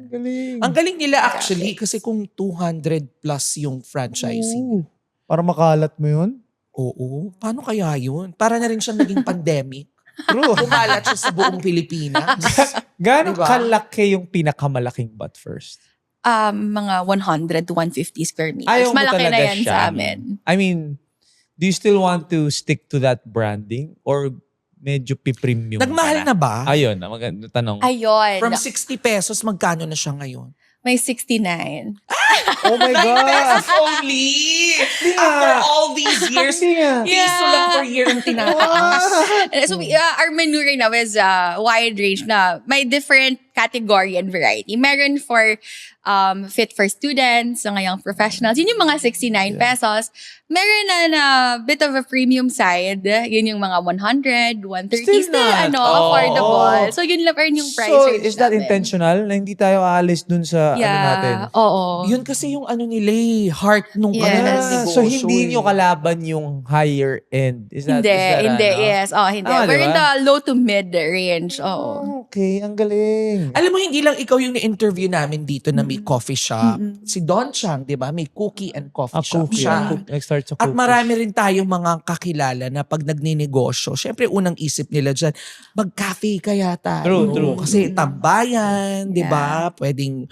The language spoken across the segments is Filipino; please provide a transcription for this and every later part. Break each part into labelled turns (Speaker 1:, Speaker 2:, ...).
Speaker 1: Galing.
Speaker 2: Ang galing nila actually kasi kung 200 plus yung franchising.
Speaker 1: Para makalat mo yun?
Speaker 2: Oo. Paano kaya yun? Para na rin siyang naging pandemic.
Speaker 1: True.
Speaker 2: Kumalat siya sa buong Pilipinas.
Speaker 1: Gano'ng
Speaker 2: Diba?
Speaker 1: kalaki yung pinakamalaking butt first?
Speaker 3: Mga 100 to 150 square meters.
Speaker 1: Ayaw mo
Speaker 3: Malaki na
Speaker 1: talaga
Speaker 3: yan
Speaker 1: siya.
Speaker 3: sa amin.
Speaker 1: I mean, do you still want to stick to that branding? Or medyo pi-premium
Speaker 2: Nagmahal na ba?
Speaker 1: Ayun, maganda tanong.
Speaker 3: Ayun.
Speaker 2: From 60 pesos, magkano na siya ngayon?
Speaker 3: May 69.
Speaker 1: Oh my
Speaker 2: 9
Speaker 1: God!
Speaker 2: pesos only! After all these years, piso lang per year ang tinataas.
Speaker 3: So our menu right now is wide range na may different category and variety. Meron for fit for students, so ngayong professionals. Yun yung mga 69 pesos. Meron na bit of a premium side. Yun yung mga 100, 130.
Speaker 1: Still not.
Speaker 3: Affordable. So yun lang yung price
Speaker 1: So,
Speaker 3: range
Speaker 1: is that
Speaker 3: namin.
Speaker 1: intentional? Na hindi tayo aalis dun sa ano natin?
Speaker 3: Oo.
Speaker 2: Yun kasi yung ano nila Heart nung
Speaker 3: Yes.
Speaker 2: kanilang negosyo.
Speaker 1: So, hindi nyo kalaban yung higher end? Is that,
Speaker 3: Hindi.
Speaker 1: ano?
Speaker 3: Yes. Hindi.
Speaker 1: Ah,
Speaker 3: We're in
Speaker 1: diba?
Speaker 3: the low to mid range. Oo.
Speaker 1: Okay, ang galing.
Speaker 2: Alam mo, hindi lang ikaw yung na-interview namin dito na may coffee shop. Si Don Chang, di ba? May cookie and coffee shop
Speaker 1: Cookie.
Speaker 2: siya.
Speaker 1: Nag-start sa
Speaker 2: At
Speaker 1: cookies.
Speaker 2: marami rin tayong mga kakilala na pag nagninegosyo, syempre unang isip nila dyan, mag-cafe kaya tayo.
Speaker 1: True.
Speaker 2: Kasi tambayan, di ba? Pwedeng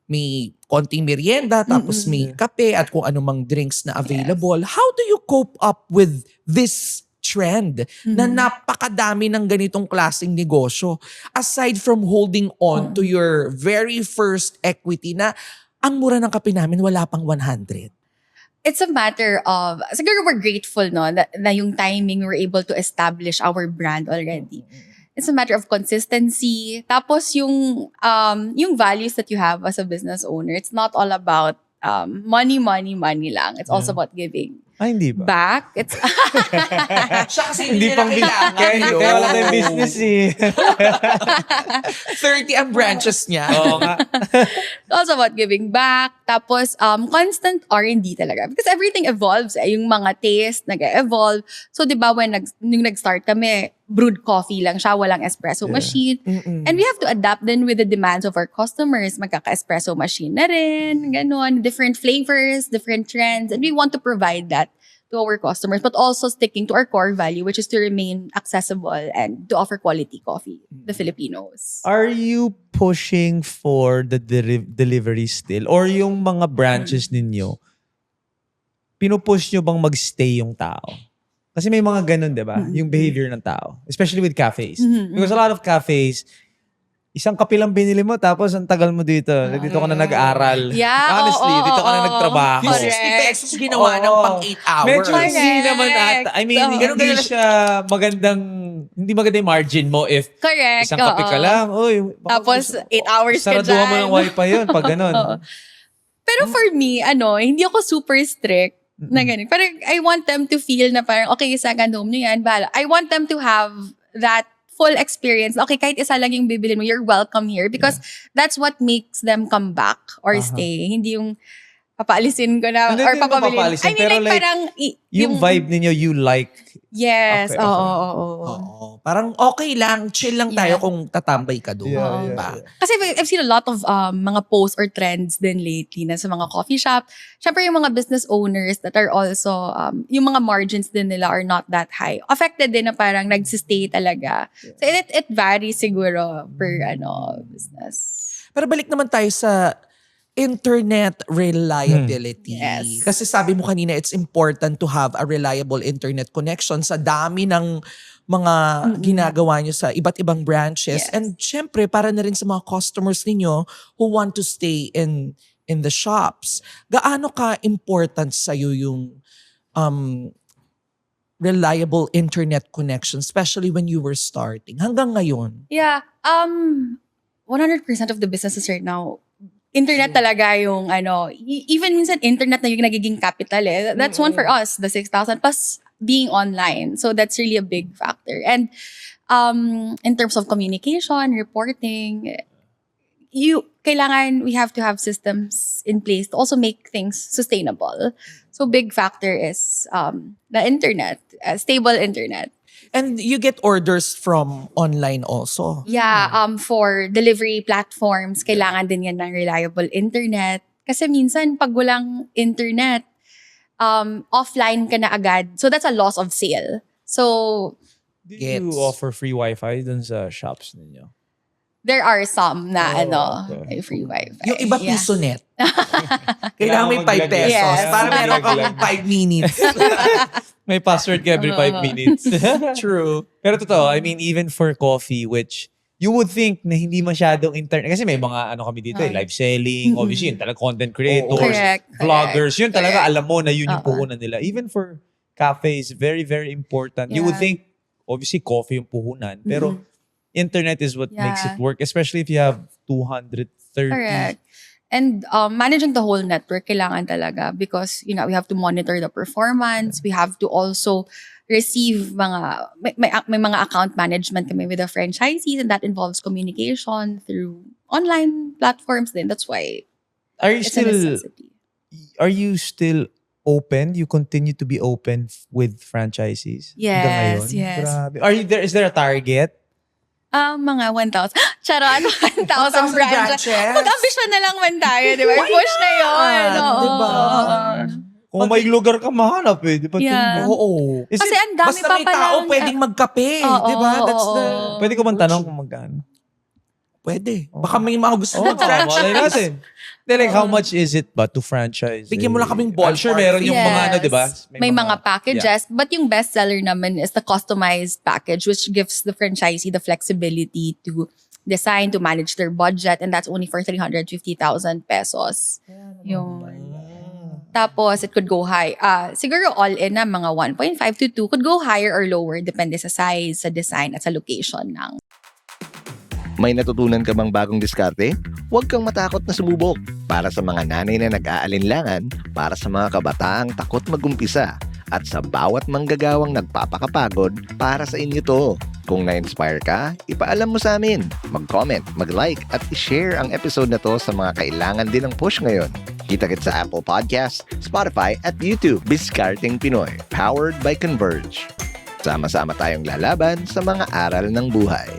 Speaker 2: may konting merienda, tapos may kape at kung anumang drinks na available. How do you cope up with this trend na napakadami ng ganitong klaseng negosyo? Aside from holding on to your very first equity na ang mura ng kape namin, wala pang 100.
Speaker 3: It's a matter of, siguro we're grateful no, na yung timing we're able to establish our brand already. It's a matter of consistency. Tapos yung values that you have as a business owner, it's not all about money lang. It's also about giving
Speaker 1: Hindi ba?
Speaker 3: back. It's
Speaker 2: Siya kasi
Speaker 1: Hindi
Speaker 2: hindi
Speaker 1: pang
Speaker 2: nila kailangan.
Speaker 1: kaya wala tayong business eh.
Speaker 2: 30 ang branches niya.
Speaker 1: Oo nga.
Speaker 3: also about giving back. Tapos, constant R&D talaga. Because everything evolves. Yung mga taste, nag-evolve. So, di ba, nung nag-start kami, brewed coffee lang siya, walang espresso machine. And we have to adapt then with the demands of our customers. Magkaka-espresso machine na rin, ganun. Different flavors, different trends. And we want to provide that to our customers, but also sticking to our core value, which is to remain accessible and to offer quality coffee to the Filipinos.
Speaker 1: Are you pushing for the delivery still? Or yung mga branches ninyo, pinupush nyo bang magstay yung tao? Kasi may mga ganun, di ba? Yung behavior ng tao. Especially with cafes. Because a lot of cafes, isang kape lang binili mo, tapos ang tagal mo dito. Dito ka na nag-aral.
Speaker 3: Yeah,
Speaker 1: Honestly, dito ka na nagtrabaho.
Speaker 2: Yung
Speaker 3: Correct.
Speaker 2: 60 pesos ginawa ng pang 8 hours.
Speaker 1: Medyo hindi
Speaker 3: Correct.
Speaker 1: naman ata. I mean, hindi siya hindi maganda yung margin mo if
Speaker 3: Correct.
Speaker 1: isang kape ka lang. Uy,
Speaker 3: Tapos, 8 hours ka
Speaker 1: saraduhan mo
Speaker 3: dyan.
Speaker 1: ng wifi yun pag ganun.
Speaker 3: Pero for me, hindi ako super strict na ganun. Parang I want them to feel na parang, okay, second home nyo yan, bahala. I want them to have that full experience. Okay, kahit isa lang yung bibilin mo, you're welcome here because that's what makes them come back or stay. Hindi yung papaalisin ko na
Speaker 1: Hindi
Speaker 3: or
Speaker 1: mo
Speaker 3: papabilin.
Speaker 1: papaalisin,
Speaker 3: I mean,
Speaker 1: pero like,
Speaker 3: parang
Speaker 1: yung vibe ninyo, you like.
Speaker 3: Yes,
Speaker 1: Okay, okay.
Speaker 3: oo.
Speaker 2: Oo. Parang okay lang, chill lang tayo kung tatambay ka doon.
Speaker 1: Yeah,
Speaker 2: diba?
Speaker 3: Kasi I've seen a lot of mga posts or trends din lately na sa mga coffee shop. Siyempre yung mga business owners that are also, yung mga margins din nila are not that high. Affected din na parang nagsistay talaga. So it varies siguro per business.
Speaker 2: Pero balik naman tayo sa internet reliability.
Speaker 3: Yes.
Speaker 2: Kasi sabi mo kanina, it's important to have a reliable internet connection sa dami ng mga ginagawa nyo sa iba't ibang branches.
Speaker 3: Yes.
Speaker 2: And syempre, para na rin sa mga customers ninyo who want to stay in the shops. Gaano ka-important sa'yo yung reliable internet connection, especially when you were starting? Hanggang ngayon?
Speaker 3: Yeah. 100% of the businesses right now, internet talaga yung even minsan internet na yung nagiging capital eh. That's one for us, the 6,000 plus being online. So that's really a big factor. And in terms of communication, reporting, we have to have systems in place to also make things sustainable. So big factor is the internet, stable internet.
Speaker 2: And you get orders from online also.
Speaker 3: Yeah, for delivery platforms, kailangan din yan ng reliable internet. Kasi minsan, pag walang internet, offline ka na agad. So that's a loss of sale. So
Speaker 1: Do
Speaker 2: Gets.
Speaker 1: you offer free Wi-Fi dun sa shops ninyo?
Speaker 3: there are some na
Speaker 1: okay.
Speaker 3: may free wifi.
Speaker 2: Yung iba
Speaker 3: Yeah.
Speaker 2: piso net. Kailangan may 5
Speaker 1: Kailangan
Speaker 2: pesos.
Speaker 3: Yes.
Speaker 2: Para meron kang
Speaker 1: Maglaglag.
Speaker 2: 5 minutes.
Speaker 1: May password ka every 5 minutes.
Speaker 2: True.
Speaker 1: Pero totoo, I mean, even for coffee, which you would think na hindi masyadong internet. Kasi may mga ano kami dito, live selling, obviously yun talaga content creators,
Speaker 3: Correct,
Speaker 1: vloggers, yun talaga
Speaker 3: correct.
Speaker 1: alam mo na yun yung
Speaker 3: Oo.
Speaker 1: puhunan nila. Even for cafes, very, very important. You would
Speaker 3: Yeah.
Speaker 1: think, obviously, coffee yung puhunan. Pero internet is what makes it
Speaker 3: Yeah.
Speaker 1: work, especially if you have 230.
Speaker 3: Correct. And managing the whole network kailangan talaga because, we have to monitor the performance. We have to also receive may mga account management kami with the franchisees, and that involves communication through online platforms din. That's why
Speaker 1: Are you
Speaker 3: it's a
Speaker 1: still
Speaker 3: necessity.
Speaker 1: open? You continue to be open with franchisees? Hanggang
Speaker 3: Yes,
Speaker 1: ngayon?
Speaker 3: yes.
Speaker 1: Grabe. Is there a target?
Speaker 3: Mga 1,000. Charot, 1,000
Speaker 2: 1,000
Speaker 3: branches.
Speaker 2: branches.
Speaker 3: Mag-ambisyon na lang man tayo, di ba?
Speaker 2: Why
Speaker 3: Push na yun.
Speaker 2: not?
Speaker 3: Oo.
Speaker 2: Diba?
Speaker 1: Kung may lugar ka mahanap di ba?
Speaker 3: Yeah.
Speaker 2: Oo.
Speaker 1: Is
Speaker 3: Kasi
Speaker 1: it-
Speaker 3: ang dami
Speaker 2: Basta
Speaker 3: pa
Speaker 2: may tao
Speaker 3: palang-
Speaker 2: pwedeng magkape.
Speaker 3: Oo,
Speaker 2: Di ba? That's the...
Speaker 3: oo.
Speaker 1: pwede ko man tanong kung magkano?
Speaker 2: Pwede. Baka may mga gusto
Speaker 1: Oh,
Speaker 2: mag-franchise.
Speaker 1: malay natin. Then, like, how much is it ba to franchise?
Speaker 2: Bigyan mo lang kaming
Speaker 1: I'm sure
Speaker 2: ballpark.
Speaker 1: meron yung mga ano, di ba?
Speaker 3: May mga packages. But yung best seller naman is the customized package, which gives the franchisee the flexibility to design, to manage their budget. And that's only for 350,000 pesos. Yung... Tapos, it could go high. Siguro all-in na mga 1.5 to 2 could go higher or lower depende sa size, sa design, at sa location ng.
Speaker 4: May natutunan ka bang bagong diskarte? Huwag kang matakot na sumubok. Para sa mga nanay na nag-aalinlangan, para sa mga kabataang takot mag-umpisa, at sa bawat manggagawang nagpapakapagod, para sa inyo to. Kung na-inspire ka, ipaalam mo sa amin. Mag-comment, mag-like, at i-share ang episode na to sa mga kailangan din ng push ngayon. Kita-kits sa Apple Podcasts, Spotify, at YouTube. Discarding Pinoy, powered by Converge. Sama-sama tayong lalaban sa mga aral ng buhay.